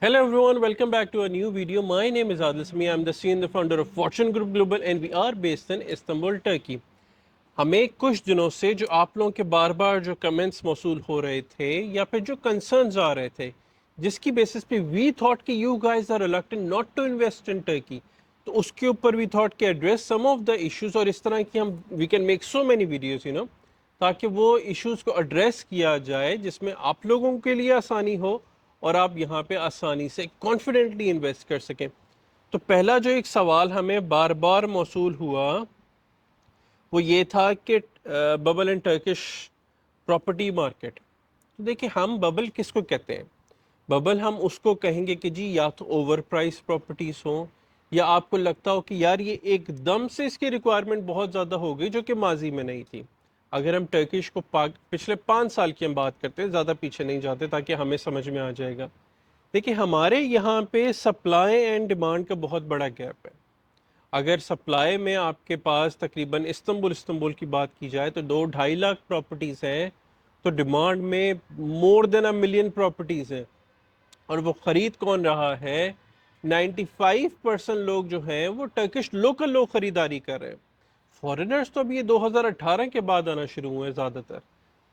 Hello everyone, welcome back to a new video. My name is Adil Sami. I'm the CEO and the founder of Fortune Group Global and we are based in Istanbul, Turkey. ہمیں کچھ دنوں سے جو آپ لوگوں کے بار بار جو comments موصول ہو رہے تھے یا پھر جو کنسرنز آ رہے تھے جس کی بیسس پہ وی تھاٹ کہ you guys are reluctant not to invest in Turkey, تو اس کے اوپر وی تھاٹ کہ address some of the issues, اور اس طرح کی ہم we can make so many videos تاکہ وہ ایشوز کو ایڈریس کیا جائے جس میں آپ لوگوں کے لیے آسانی ہو اور آپ یہاں پہ آسانی سے کانفیڈنٹلی انویسٹ کر سکیں۔ تو پہلا جو ایک سوال ہمیں بار بار موصول ہوا وہ یہ تھا کہ bubble and Turkish property market. تو دیکھیں، ہم ببل کس کو کہتے ہیں؟ ببل ہم اس کو کہیں گے کہ جی یا تو اوور پرائس پراپرٹیز ہوں، یا آپ کو لگتا ہو کہ یار یہ ایک دم سے اس کی ریکوائرمنٹ بہت زیادہ ہو گئی جو کہ ماضی میں نہیں تھی۔ اگر ہم ٹرکش کو پچھلے 5 سال کی ہم بات کرتے ہیں، زیادہ پیچھے نہیں جاتے تاکہ ہمیں سمجھ میں آ جائے گا۔ دیکھیں، ہمارے یہاں پہ سپلائی اینڈ ڈیمانڈ کا بہت بڑا گیپ ہے۔ اگر سپلائی میں آپ کے پاس تقریباً استنبول کی بات کی جائے تو 2-2.5 لاکھ پراپرٹیز ہیں، تو ڈیمانڈ میں مور دین اے ملین پراپرٹیز ہیں، اور وہ خرید کون رہا ہے؟ 95% لوگ جو ہیں وہ ٹرکش لوکل لوگ خریداری کر رہے ہیں۔ فورنرز تو اب یہ 2018 کے بعد آنا شروع ہوئے زیادہ تر،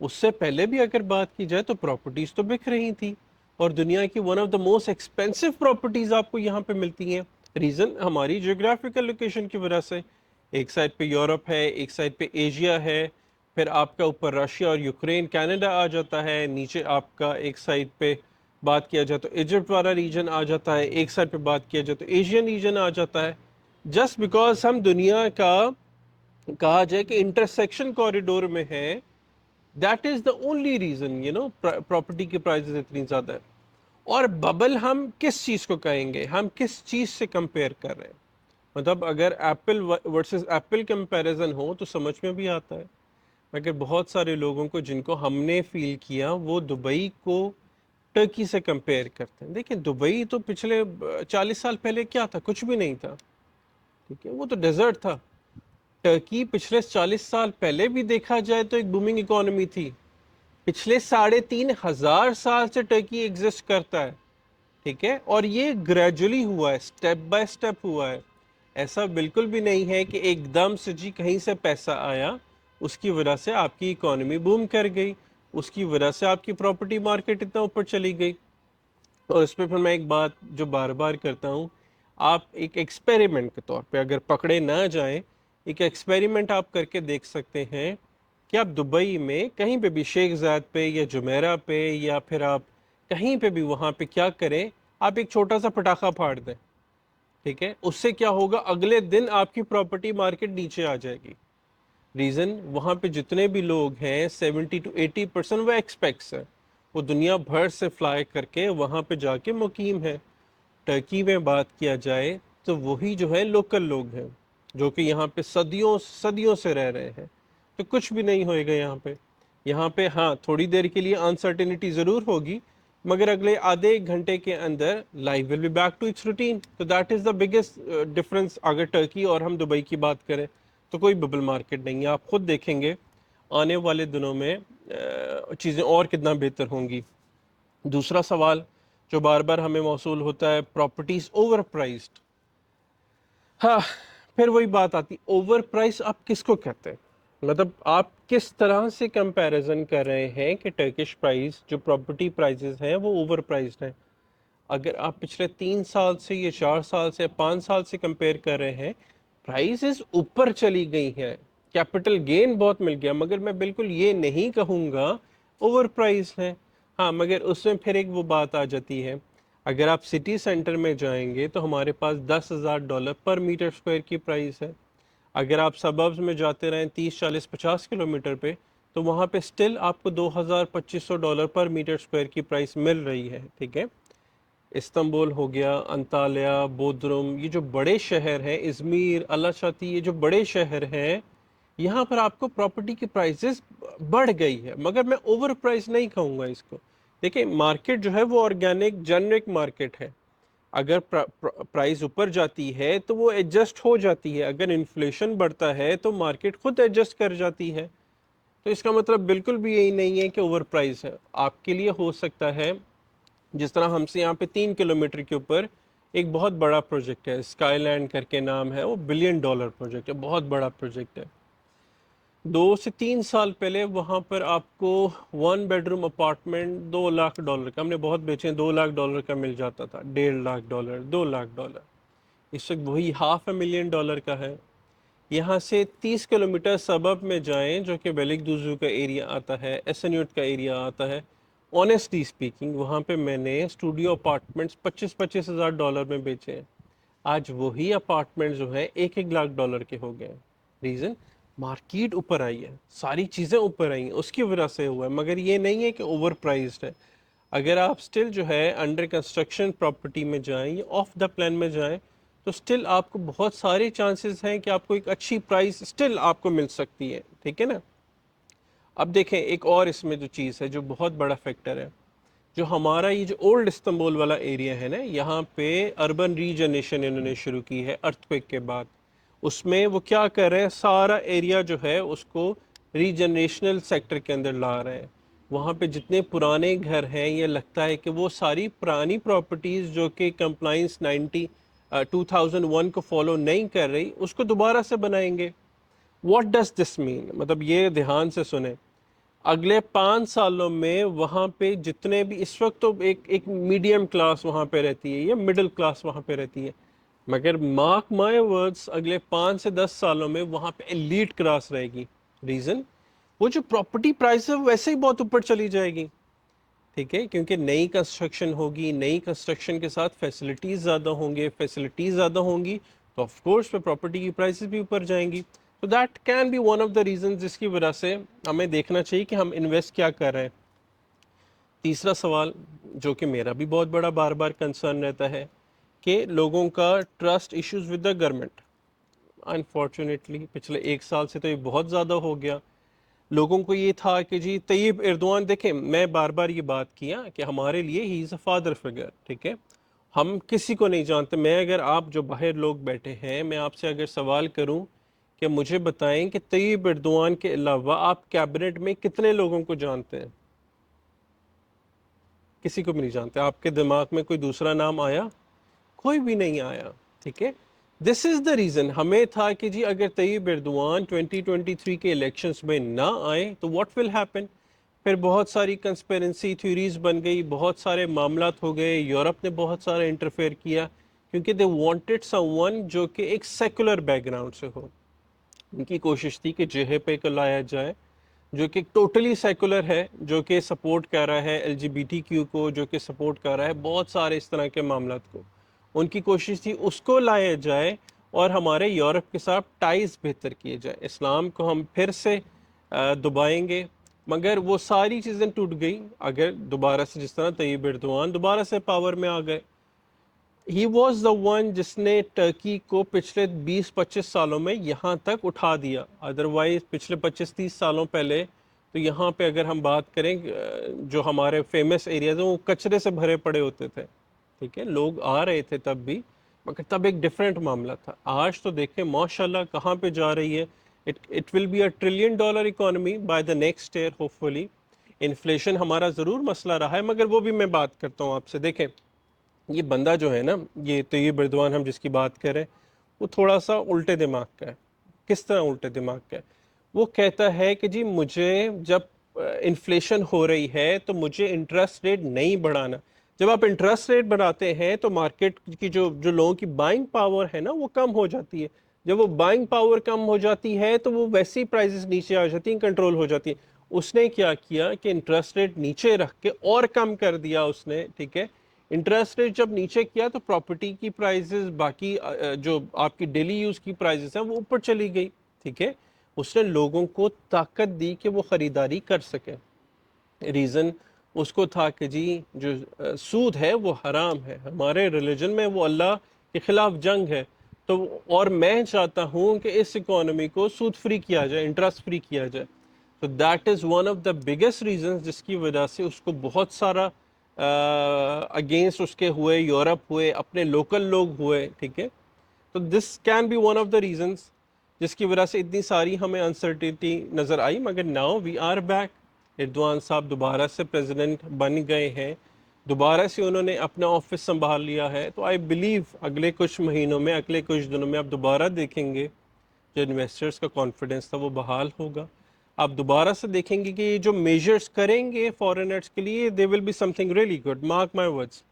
اس سے پہلے بھی اگر بات کی جائے تو پراپرٹیز تو بک رہی تھی، اور دنیا کی one of the most expensive properties آپ کو یہاں پہ ملتی ہیں۔ ریزن ہماری جیوگرافیکل لوکیشن کی وجہ سے، ایک سائڈ پہ یورپ ہے، ایک سائڈ پہ ایشیا ہے، پھر آپ کا اوپر رشیا اور یوکرین کینیڈا آ جاتا ہے، نیچے آپ کا ایک سائڈ پہ بات کیا جائے تو ایجپٹ والا ریجن آ جاتا ہے، ایک سائڈ پہ بات کیا جائے تو ایشین ریجن آ جاتا ہے۔ جسٹ بیکاز ہم دنیا کا کہا جائے کہ انٹرسیکشن کوریڈور میں ہے، that is the only reason property کی پرائزز اتنی زیادہ ہے۔ اور ببل ہم کس چیز کو کہیں گے؟ ہم کس چیز سے کمپیئر کر رہے ہیں؟ مطلب اگر ایپل ورسز ایپل کمپیریزن ہو تو سمجھ میں بھی آتا ہے، مگر بہت سارے لوگوں کو جن کو ہم نے فیل کیا وہ دبئی کو ٹرکی سے کمپیئر کرتے ہیں۔ دیکھیں، دبئی تو پچھلے 40 سال پہلے کیا تھا؟ کچھ بھی نہیں تھا، ٹھیک ہے، وہ تو ڈیزرٹ تھا۔ ٹرکی پچھلے 40 سال پہلے بھی دیکھا جائے تو ایک بومنگ اکانومی تھی۔ پچھلے 3500 سال سے ٹرکی ایگزسٹ کرتا ہے، ٹھیک ہے، اور یہ گریجولی ہوا ہے، سٹیپ بائی سٹیپ ہوا ہے۔ ایسا بالکل بھی نہیں ہے کہ ایک دم سے جی کہیں سے پیسہ آیا، اس کی وجہ سے آپ کی اکانومی بوم کر گئی، اس کی وجہ سے آپ کی پراپرٹی مارکیٹ اتنا اوپر چلی گئی۔ اور اس پہ پھر میں ایک بات جو بار بار کرتا ہوں، آپ ایک ایکسپیریمنٹ کے طور پہ اگر پکڑے نہ جائیں، ایک ایکسپیریمنٹ آپ کر کے دیکھ سکتے ہیں کہ آپ دبئی میں کہیں پہ بھی شیخ زاید پہ یا جمیرہ پہ یا پھر آپ کہیں پہ بھی وہاں پہ کیا کریں، آپ ایک چھوٹا سا پٹاخہ پھاڑ دیں، ٹھیک ہے، اس سے کیا ہوگا؟ اگلے دن آپ کی پراپرٹی مارکیٹ نیچے آ جائے گی۔ ریزن وہاں پہ جتنے بھی لوگ ہیں 70-80% وہ ایکسپیکٹس ہیں، وہ دنیا بھر سے فلائی کر کے وہاں پہ جا کے مقیم ہیں۔ ٹرکی میں بات کیا جائے تو وہی جو ہے لوکل لوگ ہیں جو کہ یہاں پہ صدیوں صدیوں سے رہ رہے ہیں، تو کچھ بھی نہیں ہوئے گا یہاں پہ۔ یہاں پہ ہاں تھوڑی دیر کے لیے انسرٹینٹی ضرور ہوگی، مگر اگلے آدھے ایک گھنٹے کے اندر life will be back to its routine. تو that is the biggest difference. اگر ٹرکی اور ہم دبئی کی بات کریں تو کوئی ببل مارکیٹ نہیں ہے، آپ خود دیکھیں گے آنے والے دنوں میں چیزیں اور کتنا بہتر ہوں گی۔ دوسرا سوال جو بار بار ہمیں موصول ہوتا ہے، پراپرٹیز اوور پرائزڈ۔ ہاں، پھر وہی بات آتی، اوور پرائس آپ کس کو کہتے ہیں؟ مطلب آپ کس طرح سے کمپیریزن کر رہے ہیں کہ ٹرکش پرائز جو پراپرٹی پرائزز ہیں وہ اوور پرائزڈ ہیں؟ اگر آپ پچھلے 3 سال سے یا 4 سال سے 5 سال سے کمپیئر کر رہے ہیں، پرائزز اوپر چلی گئی ہیں، کیپٹل گین بہت مل گیا، مگر میں بالکل یہ نہیں کہوں گا اوور پرائز ہے۔ ہاں، مگر اس میں پھر ایک وہ بات آ جاتی ہے، اگر آپ سٹی سینٹر میں جائیں گے تو ہمارے پاس $10,000 پر میٹر اسکوائر کی پرائز ہے۔ اگر آپ سبربز میں جاتے رہیں 30-40-50 کلومیٹر پہ تو وہاں پہ سٹل آپ کو $2,000-$2,500 پر میٹر اسکوائر کی پرائس مل رہی ہے، ٹھیک ہے۔ استنبول ہو گیا، انطالیہ، بودروم، یہ جو بڑے شہر ہیں، ازمیر، الاشاتی، یہ جو بڑے شہر ہیں، یہاں پر آپ کو پراپرٹی کی پرائسز بڑھ گئی ہے، مگر میں اوور پرائس نہیں کہوں گا اس کو۔ دیکھیں، مارکیٹ جو ہے وہ آرگینک جنرک مارکیٹ ہے، اگر پرائز اوپر جاتی ہے تو وہ ایڈجسٹ ہو جاتی ہے، اگر انفلیشن بڑھتا ہے تو مارکیٹ خود ایڈجسٹ کر جاتی ہے۔ تو اس کا مطلب بالکل بھی یہی نہیں ہے کہ اوور پرائز ہے۔ آپ کے لیے ہو سکتا ہے جس طرح ہم سے یہاں پہ 3 کلومیٹر کے اوپر ایک بہت بڑا پروجیکٹ ہے، اسکائی لینڈ کر کے نام ہے، وہ $1 بلین پروجیکٹ ہے، بہت بڑا پروجیکٹ ہے۔ 2 سے 3 سال پہلے وہاں پر آپ کو 1 بیڈروم اپارٹمنٹ $2 لاکھ کا، ہم نے بہت بیچے ہیں، $2 لاکھ کا مل جاتا تھا، $1.5 $2 لاکھ۔ اس وقت وہی $500,000 کا ہے۔ یہاں سے 30 کلومیٹر سبب میں جائیں جو کہ ویلک دوزو کا ایریا آتا ہے، ایسنیوٹ کا ایریا آتا ہے، آنیسٹلی اسپیکنگ وہاں پہ میں نے اسٹوڈیو اپارٹمنٹس $25,000 میں بیچے ہیں۔ آج وہی اپارٹمنٹ جو ہے $1 لاکھ کے ہو گئے۔ ریزن مارکیٹ اوپر آئی ہے، ساری چیزیں اوپر آئی ہیں، اس کی وجہ سے ہوا ہے، مگر یہ نہیں ہے کہ اوور پرائزڈ ہے۔ اگر آپ سٹل جو ہے انڈر کنسٹرکشن پراپرٹی میں جائیں یا آف دا پلان میں جائیں تو سٹل آپ کو بہت سارے چانسز ہیں کہ آپ کو ایک اچھی پرائز سٹل آپ کو مل سکتی ہے، ٹھیک ہے نا۔ اب دیکھیں ایک اور اس میں جو چیز ہے جو بہت بڑا فیکٹر ہے، جو ہمارا یہ جو اولڈ استنبول والا ایریا ہے نا، یہاں پہ اربن ریجنریشن انہوں نے شروع کی ہے ارتھکویک کے بعد۔ اس میں وہ کیا کر رہے ہیں، سارا ایریا جو ہے اس کو ریجنریشنل سیکٹر کے اندر لا رہے ہیں۔ وہاں پہ جتنے پرانے گھر ہیں، یہ لگتا ہے کہ وہ ساری پرانی پراپرٹیز جو کہ کمپلائنس 2001 کو فالو نہیں کر رہی، اس کو دوبارہ سے بنائیں گے۔ واٹ ڈز دس مین؟ مطلب یہ دھیان سے سنیں، اگلے 5 سالوں میں وہاں پہ جتنے بھی، اس وقت تو ایک میڈیم کلاس وہاں پہ رہتی ہے یا مڈل کلاس وہاں پہ رہتی ہے، مگر مارک مائی ورڈز اگلے 5 سے 10 سالوں میں وہاں پہ ایلیٹ کلاس رہے گی۔ ریزن وہ جو پراپرٹی پرائس ہے ویسے ہی بہت اوپر چلی جائے گی، ٹھیک ہے، کیونکہ نئی کنسٹرکشن ہوگی، نئی کنسٹرکشن کے ساتھ فیسلٹیز زیادہ ہوں گے، فیسلٹیز زیادہ ہوں گی تو آف کورس پہ پراپرٹی کی پرائسز بھی اوپر جائیں گی۔ تو that can be one of the reason جس کی وجہ سے ہمیں دیکھنا چاہیے کہ ہم انویسٹ کیا کر رہے ہیں۔ تیسرا سوال جو کہ میرا بھی بہت بڑا بار بار کنسرن رہتا ہے کہ لوگوں کا trust issues with the government. Unfortunately پچھلے 1 سال سے تو یہ بہت زیادہ ہو گیا۔ لوگوں کو یہ تھا کہ جی طیب ایردوان، دیکھیں میں بار بار یہ بات کیا کہ ہمارے لیے ہی از اے فادر فگر، ٹھیک ہے، ہم کسی کو نہیں جانتے۔ میں اگر آپ جو باہر لوگ بیٹھے ہیں، میں آپ سے اگر سوال کروں کہ مجھے بتائیں کہ طیب ایردوان کے علاوہ آپ کیبنٹ میں کتنے لوگوں کو جانتے ہیں؟ کسی کو بھی نہیں جانتے۔ آپ کے دماغ میں کوئی دوسرا نام آیا؟ کوئی بھی نہیں آیا، ٹھیک ہے۔ دس از دا ریزن، ہمیں تھا کہ جی اگر طیب ایردوان 2023 کے الیکشنز میں نہ آئے تو واٹ ول ہیپن۔ پھر بہت ساری کنسپیرنسی تھیوریز بن گئی، بہت سارے معاملات ہو گئے، یورپ نے بہت سارا انٹرفیئر کیا کیونکہ دے وانٹڈ سم ون جو کہ ایک سیکولر بیک گراؤنڈ سے ہو۔ ان کی کوشش تھی کہ جے پے کو لایا جائے جو کہ ٹوٹلی سیکولر ہے، جو کہ سپورٹ کر رہا ہے LGBTQ کو، جو کہ سپورٹ کر رہا ہے بہت سارے اس طرح کے معاملات کو۔ ان کی کوشش تھی اس کو لایا جائے اور ہمارے یورپ کے ساتھ ٹائز بہتر کیے جائے، اسلام کو ہم پھر سے دبائیں گے، مگر وہ ساری چیزیں ٹوٹ گئی اگر دوبارہ سے جس طرح طیب ایردوان دوبارہ سے پاور میں آ گئے۔ ہی واز دا ون جس نے ٹرکی کو پچھلے 20-25 سالوں میں یہاں تک اٹھا دیا، ادروائز پچھلے 25-30 سالوں پہلے تو یہاں پہ اگر ہم بات کریں جو ہمارے فیمس ایریاز ہیں وہ کچرے سے بھرے پڑے ہوتے تھے، ٹھیک ہے، لوگ آ رہے تھے تب بھی، مگر تب ایک ڈیفرنٹ معاملہ تھا۔ آج تو دیکھیں ماشاءاللہ کہاں پہ جا رہی ہے، it will be a $1 trillion economy by the next year hopefully. Inflation ہمارا ضرور مسئلہ رہا ہے، مگر وہ بھی میں بات کرتا ہوں آپ سے۔ دیکھیں یہ بندہ جو ہے نا، یہ طیب ایردوان ہم جس کی بات کریں، وہ تھوڑا سا الٹے دماغ کا ہے۔ کس طرح الٹے دماغ کا ہے؟ وہ کہتا ہے کہ جی مجھے جب انفلیشن ہو رہی ہے تو مجھے انٹرسٹ ریٹ نہیں بڑھانا۔ جب آپ انٹرسٹ ریٹ بڑھاتے ہیں تو مارکیٹ کی جو لوگوں کی بائنگ پاور ہے نا وہ کم ہو جاتی ہے۔ جب وہ بائنگ پاور کم ہو جاتی ہے تو وہ ویسی پرائزز نیچے آ جاتی ہیں، کنٹرول ہو جاتی ہیں۔ اس نے کیا کیا کہ انٹرسٹ ریٹ نیچے رکھ کے اور کم کر دیا اس نے، ٹھیک ہے۔ انٹرسٹ ریٹ جب نیچے کیا تو پراپرٹی کی پرائزز، باقی جو آپ کی ڈیلی یوز کی پرائزز ہیں وہ اوپر چلی گئی، ٹھیک ہے۔ اس نے لوگوں کو طاقت دی کہ وہ خریداری کر سکیں۔ ریزن اس کو تھا کہ جی جو سود ہے وہ حرام ہے، ہمارے ریلیجن میں وہ اللہ کے خلاف جنگ ہے، تو اور میں چاہتا ہوں کہ اس اکانومی کو سود فری کیا جائے، انٹرسٹ فری کیا جائے۔ تو that is one of the biggest reasons جس کی وجہ سے اس کو بہت سارا اگینسٹ اس کے ہوئے، یورپ ہوئے، اپنے لوکل لوگ ہوئے، ٹھیک ہے۔ تو this can be one of the reasons جس کی وجہ سے اتنی ساری ہمیں انسرٹینٹی نظر آئی، مگر now we are back. Erdogan صاحب دوبارہ سے پریزیڈنٹ بن گئے ہیں دوبارہ سے انہوں نے اپنا آفس سنبھال لیا ہے، تو آئی بلیو اگلے کچھ مہینوں میں، اگلے کچھ دنوں میں آپ دوبارہ دیکھیں گے جو انویسٹرز کا کانفیڈنس تھا وہ بحال ہوگا. آپ دوبارہ سے دیکھیں گے کہ یہ جو میجرز کریں گے فارنرز کے لیے they will be something really good, mark my words.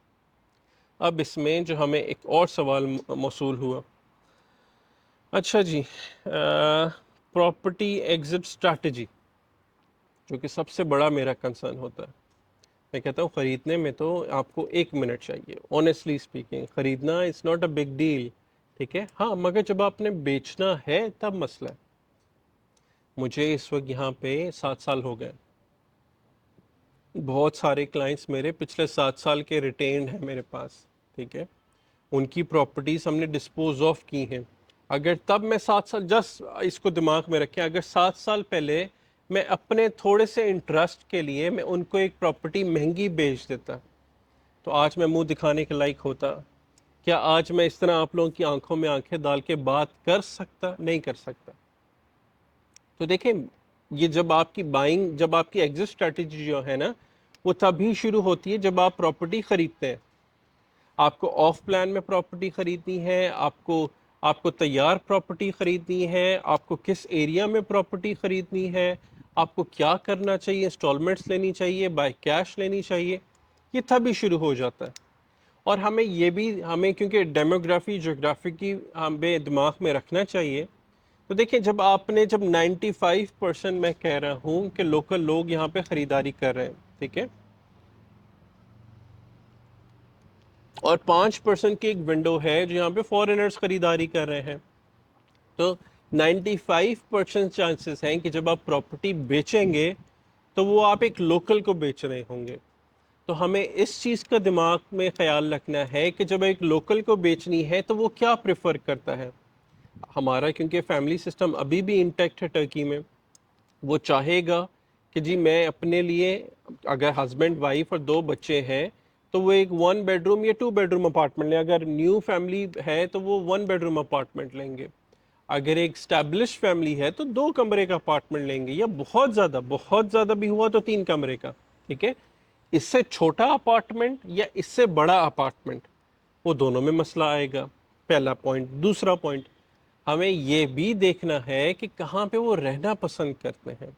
اب اس میں جو ہمیں ایک اور سوال موصول ہوا، اچھا جی، پراپرٹی ایگزٹ اسٹریٹجی، جو کہ سب سے بڑا میرا کنسرن ہوتا ہے. میں کہتا ہوں خریدنے میں تو آپ کو 1 منٹ چاہیے، آنیسٹلی اسپیکنگ خریدنا it's not a big deal, ٹھیک ہے. ہاں مگر جب آپ نے بیچنا ہے تب مسئلہ ہے. مجھے اس وقت یہاں پہ 7 سال ہو گئے، بہت سارے کلائنٹس میرے پچھلے 7 سال کے ریٹینڈ ہیں میرے پاس، ٹھیک ہے. ان کی پراپرٹیز ہم نے ڈسپوز آف کی ہیں. اگر تب میں 7 سال، جسٹ اس کو دماغ میں رکھیں، اگر 7 سال پہلے میں اپنے تھوڑے سے انٹرسٹ کے لیے میں ان کو ایک پراپرٹی مہنگی بیچ دیتا تو آج میں منہ دکھانے کے لائق ہوتا؟ کیا آج میں اس طرح آپ لوگوں کی آنکھوں میں آنکھیں ڈال کے بات کر سکتا؟ نہیں کر سکتا. تو دیکھیں یہ جب آپ کی بائنگ، جب آپ کی ایگزٹ اسٹریٹجی جو ہے نا وہ تبھی شروع ہوتی ہے جب آپ پراپرٹی خریدتے ہیں. آپ کو آف پلان میں پراپرٹی خریدنی ہے، آپ کو تیار پراپرٹی خریدنی ہے، آپ کو کس ایریا میں پراپرٹی خریدنی ہے، آپ کو کیا کرنا چاہیے، انسٹالمنٹس لینی چاہیے، بائی کیش لینی چاہیے، یہ تبھی شروع ہو جاتا ہے. اور ہمیں یہ بھی، ہمیں کیونکہ ڈیموگرافی جغرافی کی ہمیں دماغ میں رکھنا چاہیے. تو دیکھیں جب 95% میں کہہ رہا ہوں کہ لوکل لوگ یہاں پہ خریداری کر رہے ہیں، ٹھیک ہے، اور 5% کی ایک ونڈو ہے جو یہاں پہ فارینرز خریداری کر رہے ہیں، تو 95% چانسز ہیں کہ جب آپ پراپرٹی بیچیں گے تو وہ آپ ایک لوکل کو بیچ رہے ہوں گے. تو ہمیں اس چیز کا دماغ میں خیال رکھنا ہے کہ جب ایک لوکل کو بیچنی ہے تو وہ کیا پریفر کرتا ہے. ہمارا کیونکہ فیملی سسٹم ابھی بھی انٹیکٹ ہے ٹرکی میں، وہ چاہے گا کہ جی میں اپنے لیے، اگر ہسبینڈ وائف اور 2 بچے ہیں تو وہ ایک 1 بیڈ روم یا 2 بیڈ روم اپارٹمنٹ لیں. اگر نیو فیملی ہے تو وہ 1 بیڈروم اپارٹمنٹ لیں گے. اگر ایک اسٹیبلش فیملی ہے تو 2 کمرے کا اپارٹمنٹ لیں گے، یا بہت زیادہ بھی ہوا تو 3 کمرے کا، ٹھیک ہے. اس سے چھوٹا اپارٹمنٹ یا اس سے بڑا اپارٹمنٹ، وہ دونوں میں مسئلہ آئے گا. پہلا پوائنٹ. دوسرا پوائنٹ، ہمیں یہ بھی دیکھنا ہے کہ کہاں پہ وہ رہنا پسند کرتے ہیں،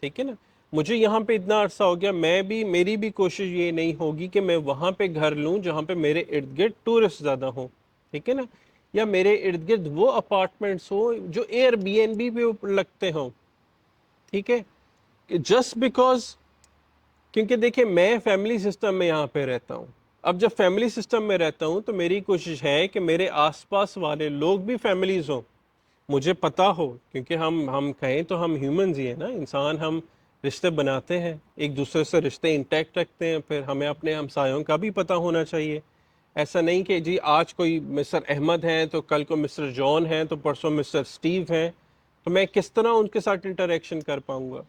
ٹھیک ہے نا. مجھے یہاں پہ اتنا عرصہ ہو گیا، میری بھی کوشش یہ نہیں ہوگی کہ میں وہاں پہ گھر لوں جہاں پہ میرے ارد گرد ٹورسٹ زیادہ ہوں، ٹھیک ہے نا، یا میرے ارد گرد وہ اپارٹمنٹس ہوں جو ایئر بی این بی پہ لگتے ہوں، ٹھیک ہے. جسٹ بیکاز، کیونکہ دیکھیں میں فیملی سسٹم میں یہاں پہ رہتا ہوں. اب جب فیملی سسٹم میں رہتا ہوں تو میری کوشش ہے کہ میرے آس پاس والے لوگ بھی فیملیز ہوں، مجھے پتہ ہو، کیونکہ ہم کہیں تو ہم ہیومنز ہی ہیں نا، انسان، ہم رشتے بناتے ہیں، ایک دوسرے سے رشتے انٹیکٹ رکھتے ہیں. پھر ہمیں اپنے ہمسایوں کا بھی پتہ ہونا چاہیے. ایسا نہیں کہ جی آج کوئی مسٹر احمد ہیں تو کل کو مسٹر جان ہیں تو پرسوں مسٹر اسٹیو ہیں، تو میں کس طرح ان کے ساتھ انٹریکشن کر پاؤں گا.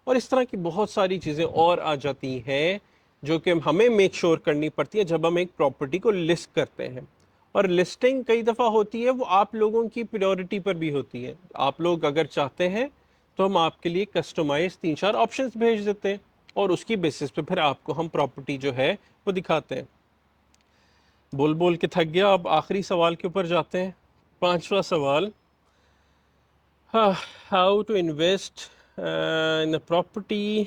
اور اس طرح کی بہت ساری چیزیں اور آ جاتی ہیں جو کہ ہمیں میک شور کرنی پڑتی ہے جب ہم ایک پراپرٹی کو لسٹ کرتے ہیں. اور لسٹنگ کئی دفعہ ہوتی ہے وہ آپ لوگوں کی پریورٹی پر بھی ہوتی ہے. آپ لوگ اگر چاہتے ہیں تو ہم آپ کے لیے کسٹمائز 3-4 آپشنز بھیج دیتے ہیں، اور اس کی بیسس پہ پھر آپ کو ہم پراپرٹی جو ہے وہ دکھاتے ہیں. بول بول کے تھک گیا، اب آخری سوال کے اوپر جاتے ہیں. 5واں سوال، how to invest in property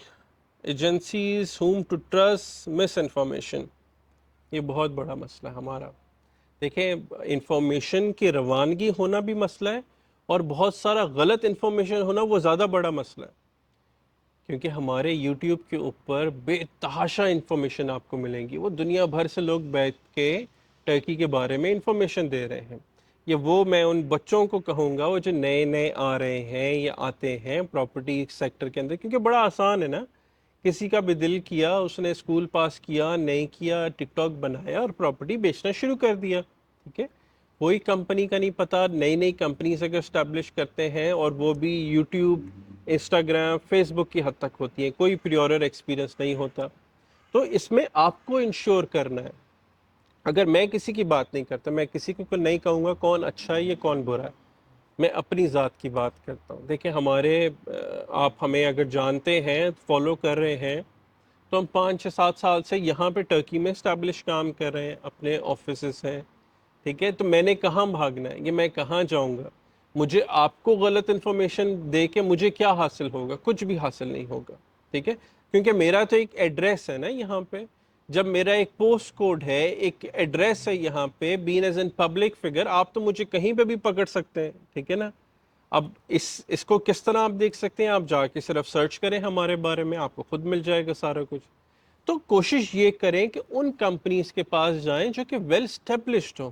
agencies whom to trust misinformation. یہ بہت بڑا مسئلہ ہے ہمارا. دیکھیں انفارمیشن کی روانگی ہونا بھی مسئلہ ہے، اور بہت سارا غلط انفارمیشن ہونا وہ زیادہ بڑا مسئلہ ہے. کیونکہ ہمارے یوٹیوب کے اوپر بے تحاشا انفارمیشن آپ کو ملیں گی. وہ دنیا بھر سے لوگ بیٹھ کے ٹرکی کے بارے میں انفارمیشن دے رہے ہیں. یہ وہ میں ان بچوں کو کہوں گا وہ جو نئے نئے آ رہے ہیں یا آتے ہیں پراپرٹی سیکٹر کے اندر، کیونکہ بڑا آسان ہے نا، کسی کا بھی دل کیا، اس نے اسکول پاس کیا نہیں کیا، ٹک ٹاک بنایا اور پراپرٹی بیچنا شروع کر دیا، ٹھیک ہے. کوئی کمپنی کا نہیں پتا، نئی نئی کمپنیز اگر اسٹیبلش کرتے ہیں اور وہ بھی یوٹیوب، انسٹاگرام، فیس بک کی حد تک ہوتی ہیں، کوئی پریورر ایکسپیرینس نہیں ہوتا. تو اس میں آپ کو انشور کرنا ہے. اگر میں کسی کی بات نہیں کرتا، میں کسی کو نہیں کہوں گا کون اچھا ہے یا کون برا ہے، میں اپنی ذات کی بات کرتا ہوں. دیکھیں ہمارے آپ ہمیں اگر جانتے ہیں، فالو کر رہے ہیں، تو ہم 5 6 7 سال سے یہاں پہ ٹرکی میں اسٹیبلش کام کر رہے ہیں، اپنے آفیسز ہیں، ٹھیک ہے. تو میں نے کہاں بھاگنا ہے، یہ میں کہاں جاؤں گا؟ مجھے آپ کو غلط انفارمیشن دے کے مجھے کیا حاصل ہوگا؟ کچھ بھی حاصل نہیں ہوگا، ٹھیک ہے. کیونکہ میرا تو ایک ایڈریس ہے نا یہاں پہ، جب میرا ایک پوسٹ کوڈ ہے، ایک ایڈریس ہے یہاں پہ، بین ایز این پبلک فگر، آپ تو مجھے کہیں پہ بھی پکڑ سکتے ہیں، ٹھیک ہے نا. اب اس کو کس طرح آپ دیکھ سکتے ہیں؟ آپ جا کے صرف سرچ کریں ہمارے بارے میں، آپ کو خود مل جائے گا سارا کچھ. تو کوشش یہ کریں کہ ان کمپنیز کے پاس جائیں جو کہ ویل اسٹیبلشڈ ہوں.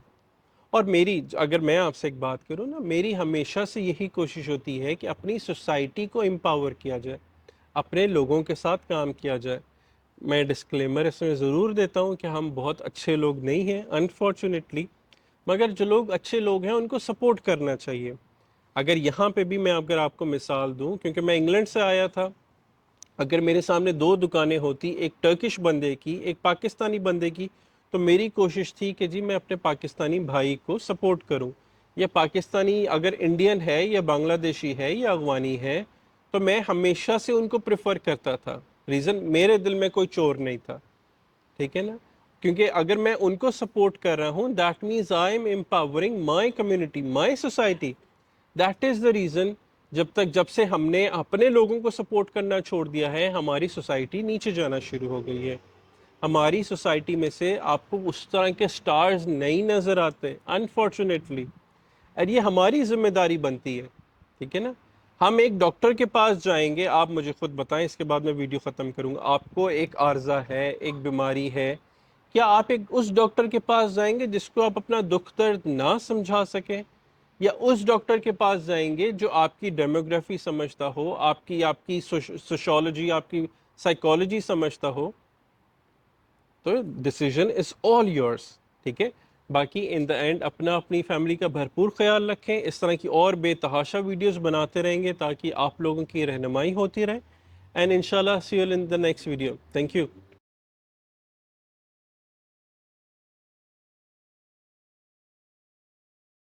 اور میری، اگر میں آپ سے ایک بات کروں نا، میری ہمیشہ سے یہی کوشش ہوتی ہے کہ اپنی سوسائٹی کو امپاور کیا جائے، اپنے لوگوں کے ساتھ کام کیا جائے. میں ڈسکلیمر اس میں ضرور دیتا ہوں کہ ہم بہت اچھے لوگ نہیں ہیں انفارچونیٹلی، مگر جو لوگ اچھے لوگ ہیں ان کو سپورٹ کرنا چاہیے. اگر یہاں پہ بھی میں اگر آپ کو مثال دوں، کیونکہ میں انگلینڈ سے آیا تھا، اگر میرے سامنے 2 دکانیں ہوتی، ایک ٹرکش بندے کی، ایک پاکستانی بندے کی، تو میری کوشش تھی کہ جی میں اپنے پاکستانی بھائی کو سپورٹ کروں. یا پاکستانی اگر انڈین ہے یا بنگلہ دیشی ہے یا افغانی ہے، تو میں ہمیشہ سے ان کو پریفر کرتا تھا. ریزن، میرے دل میں کوئی چور نہیں تھا، ٹھیک ہے نا. کیونکہ اگر میں ان کو سپورٹ کر رہا ہوں، that means I am empowering my community, my society. That is the reason. جب سے ہم نے اپنے لوگوں کو سپورٹ کرنا چھوڑ دیا ہے، ہماری سوسائٹی نیچے جانا شروع ہو گئی ہے. ہماری سوسائٹی میں سے آپ کو اس طرح کے سٹارز نہیں نظر آتے انفارچونیٹلی. اور یہ ہماری ذمہ داری بنتی ہے، ٹھیک ہے نا. ہم ایک ڈاکٹر کے پاس جائیں گے، آپ مجھے خود بتائیں، اس کے بعد میں ویڈیو ختم کروں گا. آپ کو ایک عارضہ ہے، ایک بیماری ہے، کیا آپ اس ڈاکٹر کے پاس جائیں گے جس کو آپ اپنا دکھ درد نہ سمجھا سکیں؟ یا اس ڈاکٹر کے پاس جائیں گے جو آپ کی ڈیموگرافی سمجھتا ہو، آپ کی سوشولوجی، آپ کی سائیکالوجی سمجھتا ہو؟ تو ڈیسیژن از آل یورس، ٹھیک ہے. باقی ان دا اینڈ اپنی فیملی کا بھرپور خیال رکھیں. اس طرح کی اور بے تحاشا ویڈیوز بناتے رہیں گے تاکہ آپ لوگوں کی رہنمائی ہوتی رہے. اینڈ انشاءاللہ see you in the next video. Thank you.